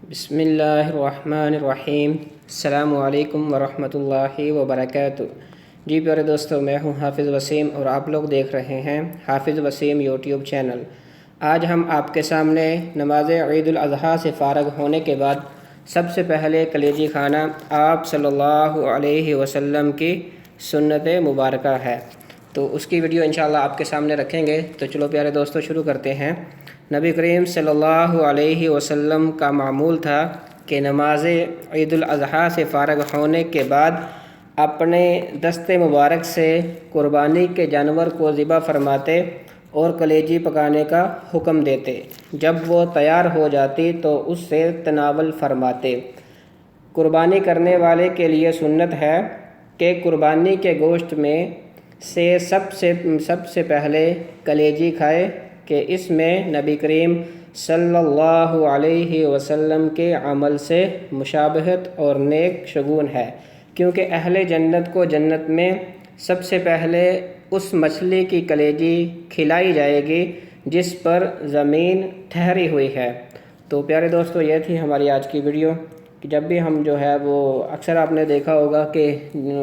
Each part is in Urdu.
بسم اللہ الرحمن الرحیم۔ السلام علیکم ورحمۃ اللہ وبرکاتہ۔ جی پیارے دوستو، میں ہوں حافظ وسیم اور آپ لوگ دیکھ رہے ہیں حافظ وسیم یوٹیوب چینل۔ آج ہم آپ کے سامنے نماز عید الاضحیٰ سے فارغ ہونے کے بعد سب سے پہلے کلیجی کھانا آپ صلی اللہ علیہ وسلم کی سنت مبارکہ ہے، تو اس کی ویڈیو انشاءاللہ آپ کے سامنے رکھیں گے۔ تو چلو پیارے دوستو شروع کرتے ہیں۔ نبی کریم صلی اللہ علیہ وسلم کا معمول تھا کہ نماز عید الاضحیٰ سے فارغ ہونے کے بعد اپنے دست مبارک سے قربانی کے جانور کو ذبح فرماتے اور کلیجی پکانے کا حکم دیتے۔ جب وہ تیار ہو جاتی تو اس سے تناول فرماتے۔ قربانی کرنے والے کے لیے سنت ہے کہ قربانی کے گوشت میں سے سب سے پہلے کلیجی کھائے، کہ اس میں نبی کریم صلی اللہ علیہ وسلم کے عمل سے مشابہت اور نیک شگون ہے، کیونکہ اہل جنت کو جنت میں سب سے پہلے اس مچھلی کی کلیجی کھلائی جائے گی جس پر زمین ٹھہری ہوئی ہے۔ تو پیارے دوستو، یہ تھی ہماری آج کی ویڈیو کہ جب بھی ہم جو ہے وہ اکثر آپ نے دیکھا ہوگا کہ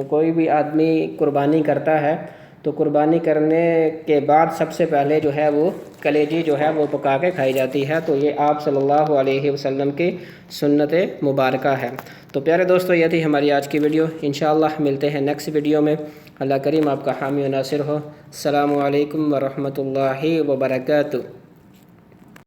کوئی بھی آدمی قربانی کرتا ہے تو قربانی کرنے کے بعد سب سے پہلے جو ہے وہ کلیجی جو ہے وہ پکا کے کھائی جاتی ہے، تو یہ آپ صلی اللہ علیہ وسلم کی سنت مبارکہ ہے۔ تو پیارے دوستو، یہ تھی ہماری آج کی ویڈیو۔ انشاءاللہ ملتے ہیں نیکسٹ ویڈیو میں۔ اللہ کریم آپ کا حامی و ناصر ہو۔ السلام علیکم ورحمۃ اللہ وبرکاتہ۔